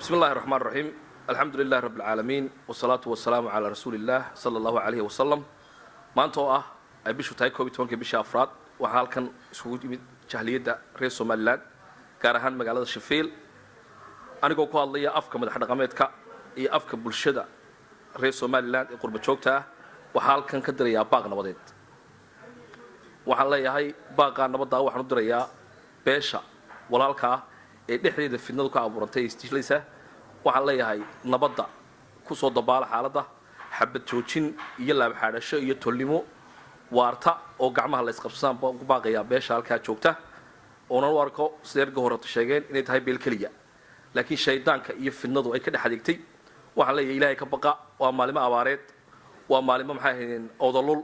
بسم الله الرحمن الرحيم الحمد لله رب العالمين والصلاة والسلام على رسول الله صلى الله عليه وسلم maanta oo ah ay bishu tahay 12 bisha afraad waxa halkan isugu yimid jahliyada reer Soomaaliland gaar ahaan magaalada Sheffield anigoo ku hadlaya afka madax dhaqameedka iyo afka bulshada reer Soomaaliland ee qurba joogta ah waxa halkan ka dirayaa baaq nabadeed waxaan leeyahay baaqa nabadda waxaan u dirayaa beesha walaalka ee dhexdeeda fidnadu ka abuurantay isticlaysa waxaan leeyahay nabadda ku soo dabaala xaaladda xabad joojin iyo laab xaadasho iyo tolnimo waarta oo gacmaha la isqabsan ku baaqaya beesha halka joogta oo aan warko sideerga hore sheegeen inay tahay beel kaliya laakiin shaydaanka iyo fidnadu ay ka dhaxadigtay waxaan leeyahay ilaahay ka baqa waa maalimo abaareed waa maalimo maxay ahayn odolul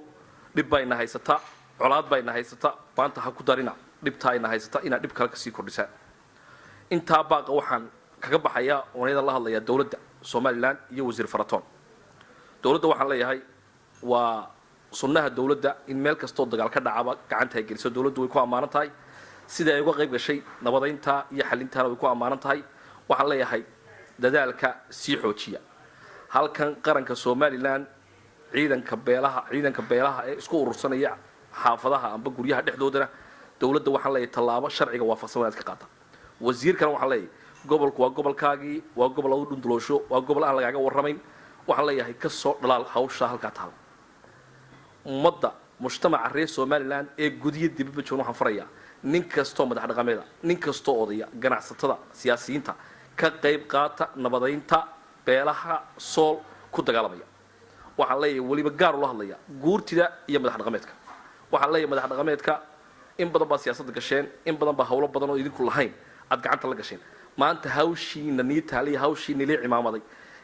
dib bayna haysata colaad bayna haysata baanta ha ku darina dhibtaayna haysata ina dhib kale ka sii kordhisa inta baaqa waxaan kaga baxaya oonayada la hadlaya dawladda Soomaaliland iyo wasiir Faraton dawladda waxaan leeyahay waa sunnaha dawladda in meel kasto dagaal ka dhacaba gacanta ay geliso dawladdu way ku amaanan tahay sida ay uga qayb gashay nabadeynta iyo xalinta way ku amaanan tahay waxaan leeyahay dadaalka sii xoojiya halkan qaranka Soomaaliland ciidanka beelaha ee isku urursanaya xaafadaha amba guryaha dhexdoodana dawladda waxaan leeyahay tallaabo sharciga waafaqsan ka qaata wasiirkan waxaan leeyahay gobolku waa gobolkaagii waa gobol lagu dhunduloosho waa gobol aan lagaaga warramayn waxaan leeyahay ka soo dhalaal hawsha halka taal ummadda mujtamaca reer Soomaaliland ee gudiga dibadda jooga waxaan farayaa nin kasto madax dhaqameeda nin kasto odaya ganacsatada siyaasiyiinta ka qayb qaata nabadeynta beelaha sool ku dagaalamaya waxaan leeyahay waliba gaar u hadlaya guurtida iyo madax dhaqameedka waxaan leeyahay madax dhaqameedka in badan baa siyaasadda gasheen in badan baa hawlo badan oo idinku lahayn aad gacanta la gasheen maanta hawshiina niitaaliya hawshiina ilaa cimaamaday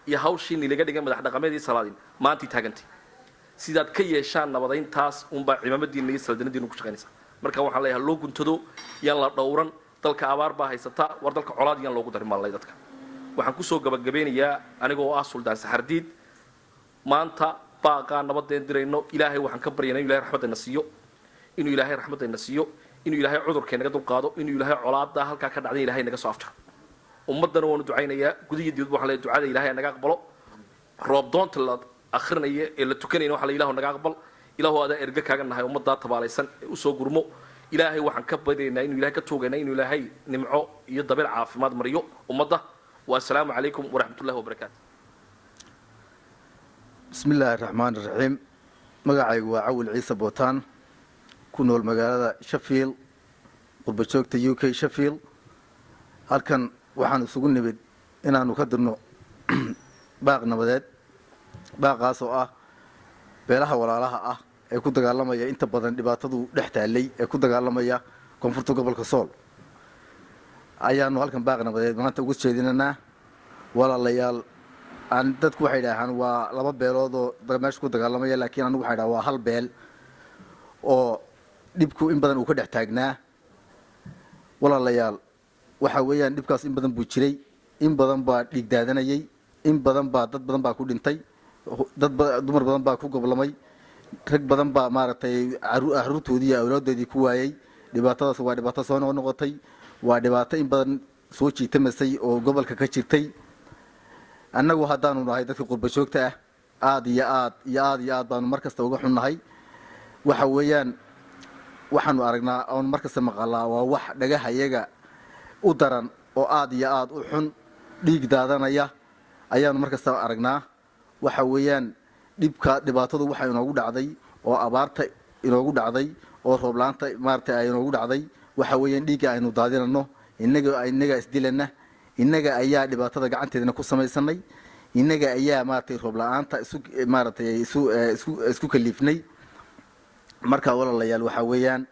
iyo hawshiina laga dhigay madax dhaqameedii salaadin maanta taagantay sidaad ka yeeshaan nabadeyntaas unba cimaamadiina iyo salaadinadiina ku shaqeynaysa marka waxaan leeyahay loo guntado yaan la dhowran dalka abaar baa haysata war dalka colaad yaan loogu darin maalay dadka waxaan ku soo gabagabeynayaa anigoo ah Suldaan Saxardiid maanta baaqa nabadeen dirayno ilaahay waxaan ka baryaynaa ilaahay raxmadna siiyo inuu ilaahay raxmadna siiyo inuu ilaahay cudurkeena naga dulqaado inuu ilaahay colaada halka ka dhacday ilaahay naga soo afjaro ummadana waanu ducaynayaa gudiga dibadda waxaan leeyahay ducada ilaahay naga aqbalo roob doonta la akhrinaya ee la tukanayna waxa la ilaahu naga aqbal ilaahu adaa erga kaaga nahay ummadda tabaalaysan u soo gurmo ilaahay waxaan ka baryaynaa inuu ilaahay ka tooganaa inuu ilaahay nimco iyo dabeel caafimaad mariyo ummadda wa assalaamu calaykum wa rahmatullaahi wa barakaatuh bismillaahi raxmaani raxiim magacaygu waa Cawil Ciise Bootaan ku nool magaalada Sheffield qurba joogta UK Sheffield halkan waxaan isugu nimid inaanu ka dirno baaq nabadeed baaqaas oo ah beelaha walaalaha ah ee ku dagaalamaya inta badan dhibaatadu dhex taalay ee ku dagaalamaya koonfurta gobolka Sool ayaanu halkan baaq nabadeed maanta ugu jeedinanaa walaalayaal aan dadku waxay yiraahdaan waa laba beelood oo meesha ku dagaalamaya laakiin anigu waxay yiraahdaan waa hal beel oo dhibku in badan uu ka dhex taagnaa walaalayaal waxa weeyaan dhibkaas in badan buu jiray in badan baa dhiig daadanayay in badan baa dad badan baa ku dhintay dumar badan baa ku goblamay rag badan baa maaragtay caruurtoodii iyo awlaadoodii ku waayay dhibaatadaas waa dhibaato soo noqotay waa dhibaato in badan soo jiitamasay oo gobolka ka jirtay annagu haddaanu nahay dadka qurba joogta ah aad iyo aad baanu markasta uga xunnahay waxa weeyaan waxaanu aragnaa oo markasta maqalaa waa wax dhagahayaga u daran oo aad iyo aad u xun dhiig daadanaya ayaanu markasta aragnaa waxa weeyaan dhibaatadu waxa inoogu dhacday oo abaarta inoogu dhacday oo roob la'aanta maartay ay inoogu dhacday waxa weeyaan dhiigga aynu daadinano inaga isdilana inaga ayaa dhibaatada gacanteedna ku samaysanay inaga ayaa maartay roob la'aanta isku kaliifnay marka walaalayaal waxa weeyaan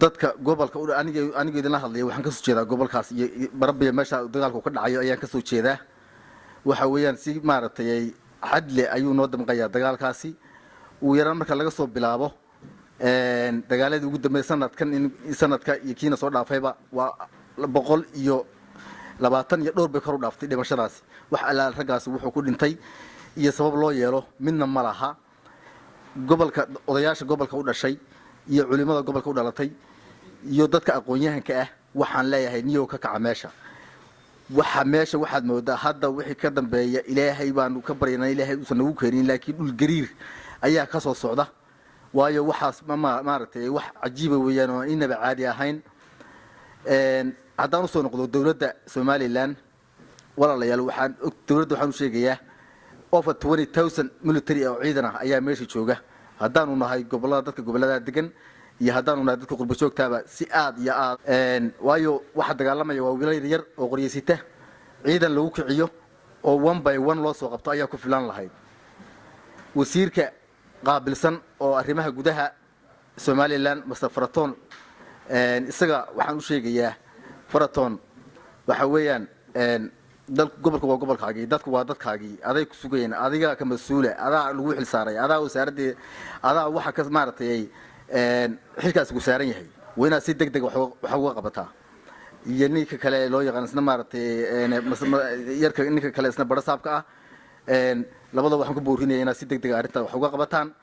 dadka gobolka aniga idin la hadlay waxaan ka soo jeedaa gobolkaas iyo barabiya meesha dagaalku ka dhacayo ayaan ka soo jeedaa waxa weeyaan si maartay xadle ayuu noo damqayaa dagaalkaasi uu yaraan marka laga soo bilaabo dagaaladii ugu dambeeyay sanadka iyo kiina soo dhaafayba waa 120 iyo dhowr bay kor u dhaaftay dhimashadaasi wax alaal ragaasi wuxuu ku dhintay iyo sabab loo yeelo midna ma laha gobolka odayaasha gobolka u dhashay iyo culimada gobolka u dhalatay iyo dadka aqoon-yahanka ah waxaan leeyahay niyow ka kaca meesha waxa meesha waxaad moodaa hadda wixii ka dambeeya ilaahay baanu ka baryanaa ilaahay uusan nagu keenin laakiin dhul gariir ayaa ka soo socda waayo waxaas maaragtay wax cajiiba weeyaan oo inaba caadi ahayn haddaan u soo noqdo dowladda Somaliland walaalayaal dowladda waxaan u sheegayaa over 20,000 military oo ciidan ah ayaa meesha jooga haddaanu nahay dadka gobolada degan iyo haddaanu nahay dadka qurbo joogtaaba si aad iyo aad waayo waxa dagaalamaya waa wiilal yar oo qoryeysita ciidan lagu kiciyo oo one by one loo soo qabto ayaa ku filan lahayd wasiirka qaabilsan oo arrimaha gudaha Somaliland Mr Faraton isaga waxaan u sheegayaa Faraton waxa weeyaan dalka gobolka waa gobolkaagii dadku waa dadkaagii aday ku sugayeen adiga ka mas'uula adaa lagu xil saaray adaa wasaaradda adaa waxa ka maartay xilkaas ku saaran yahay wayna si degdeg wax uga qabataa iyo ninka kale loo yaqaan isna maartay yarka ninka kale isna barasaabka ah labada waxaan ku boorinayaa inaad si degdeg arrinta wax uga qabataan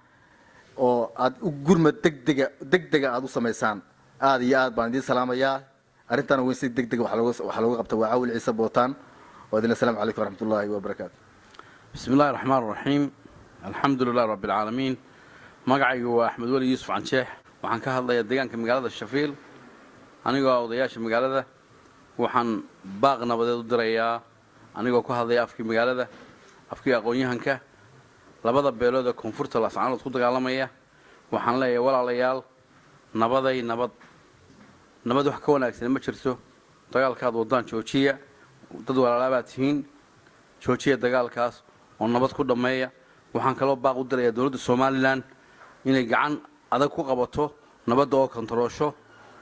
oo aad u gurmad degdeg aad u sameysaan aad iyo aad baan idin salaamayaa arrintan way si degdeg wax looga qabtaa waa Caawil Ciise Bootaan السلام عليكم ورحمة الله وبركاته. بسم الله الرحمن الرحيم. الحمد لله رب العالمين. مقعي هو أحمد ولي يوسف عن شيح وحن كهذا يدقان كمقالة الشفيل. أنا جو ضياش مقالة وحن باغنا بدأ الدريا. أنا جو كهذا أفكي مقالة أفكي أقويه هنكه. لبض بيلود كونفورت الله سبحانه وتعالى قالمية وحن لا يولا ليال نبض وحكونا أكثر ما شرته طيال كاد وضان شوشية dad walaalaha tihiin joojiya dagaalkaas oo nabad ku dhameeya waxaan kala baaq u diray dawladda Somaliland inay gacan adag ku qabato nabadda oo kontaroosho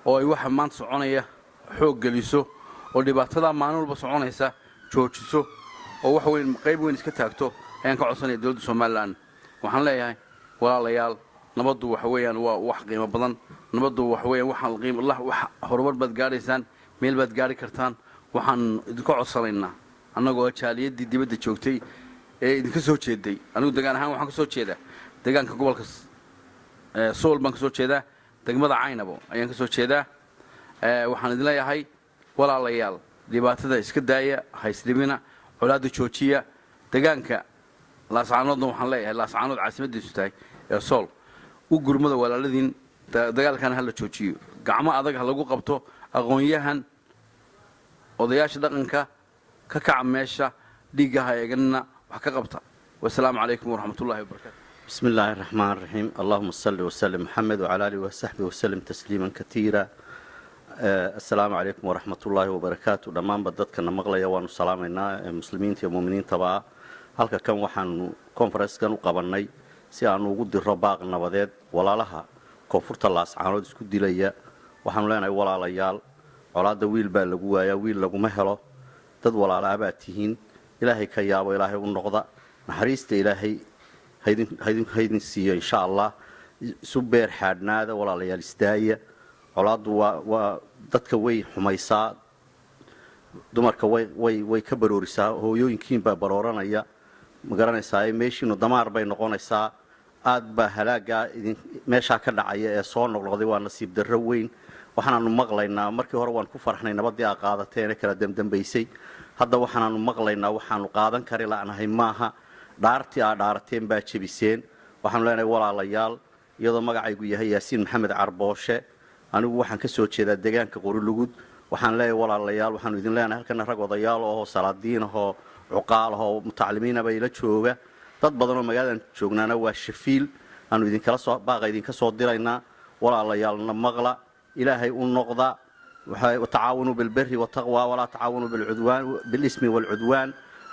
oo ay waxa maanta soconaya xoog geliso oo dhibaatada maalin walba soconaysa joojiso oo wax weyn qayb weyn iska taagto ayaan ka codsanay dawladda Somaliland waxaan leeyahay walaalayaal nabaddu waxa weeyaan waa wax qiimo badan nabaddu waxa weeyaan waxaan qiimo wax horumar bad gaaraysaan meel bad gaari kartaan waxaan idinku codsanaynaa annagoo jaaliyadii dibadda joogtay ee idinka soo jeeday anigu deegaan ahaan waxaan ka soo jeedaa deegaanka gobolka Sool baan ka soo jeedaa degmada Caynabo ayaan ka soo jeedaa waxaan idin leeyahay walaalayaal dhibaatada iska daaya haysdibina colaadda joojiya deegaanka laascaanoodna waxaan leeyahay laascaanood caasimadiisu tahay ee Sool u gurmada walaaladiin dagaalkan hal la joojiyo gacmo adag ha lagu qabto aqoonyahan odayaasha dhaqanka ka kaca meesha dhigaha eegana wax ka qabta wassalaamu calaykum waraxmatullaahi wabarakaatuh بسم الله الرحمن الرحيم اللهم صل وسلم محمد وعلى اله وصحبه وسلم تسليما كثيرا السلام عليكم ورحمة الله وبركاته دمان بددكنا مقليا وانو سلامينا مسلمين iyo muuminiin taba halka kan waxaan conference kan u qabanay si aan ugu diro baaq nabadeed walaalaha koonfurta laascaanood isku dilaya waxaan leenahay walaalayaal colaada wiil baa lagu waayaa wiil lagu ma helo dad walaalaha baa tihiin ilaahay ka yaabo ilaahay u noqda naxariista ilaahay haydin siiyo insha Allah subeer xadnaada walaalayaal istaaya colaadu waa dadka way xumaysaa dumarka way ka baroorisaa hooyooyinkiin baa barooranaya ma garanaysaa meeshiinu damaar bay noqonaysaa aad baa halaaga meesha ka dhacaya ee soo noqnoqday waa nasiib darro weyn waxaanu maqlaynaa markii hore waan ku farxnay nabadii ay qaadateen kala dambeysay hadda waxaanu maqlaynaa waxaanu qaadan kari laanahay maaha dhaartii aad dhaarteen baa jabiseen waxaanu leenahay walaalayaal iyadoo magacaygu yahay Yaasiin Maxamed Carbooshe anigu waxaan ka soo jeedaa deegaanka Qorilugud waxaan leeyahay walaalayaal waxaanu idin leenahay halkan rag odayaal oo salaadiin oo cuqaal oo mutacalimiin bay la jooga dad badan oo magaaladan joognaana waa shafiil aanu idin kala soo baaqa idin ka soo diraynaa walaalayaalna maqla ilaahay u noqda waxa tacaawunu bil birri wa taqwa wala tacaawunu bil udwan bil ismi wal udwan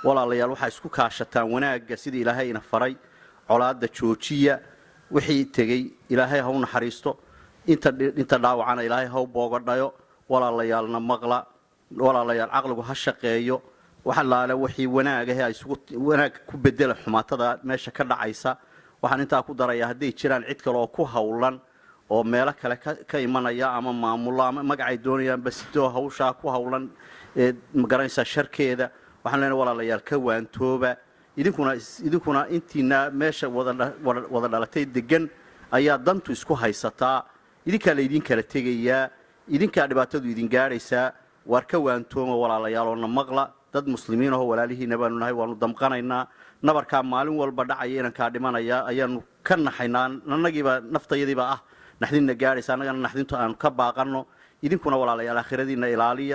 walaalayaal waxa isku kaashataan wanaaga sidii ilaahay ina faray colaada joojiya wixii tagay ilaahay ha u naxariisto inta dhaawacana ilaahay ha u boogadhayo walaalayaalna maqla walaalayaal aqligu ha shaqeeyo waxa laala wixii wanaag ah isugu wanaag ku bedela xumaatada meesha ka dhacaysa waxaan inta ku darayaa haddii jiraan cid kale oo ku hawlan oo meelo kale ka imanaya ama maamulo ama magacay doonayaan basito hawsha ku hawlan ee magaranaysa sharkeeda waxaan leenahay walaalayaal ka waantooba idinkuna intiina meesha wada dhalatay degan ayaa dantu isku haysataa idinka la idin kala tegayaa idinka dhibaatadu idin gaaraysa waar ka waantooma walaalayaal oo na maqla dad muslimiin ah oo walaalihiina baanu nahay waanu damqanaynaa nabarka maalin walba dhacaya inaan ka dhimanaya ayaanu ka naxaynaa annagiiba naftayadiiba naxdinna gaaraysa annagana naxdintu aan ka baaqano idinkuna walaalayaal aakhiradiina ilaaliya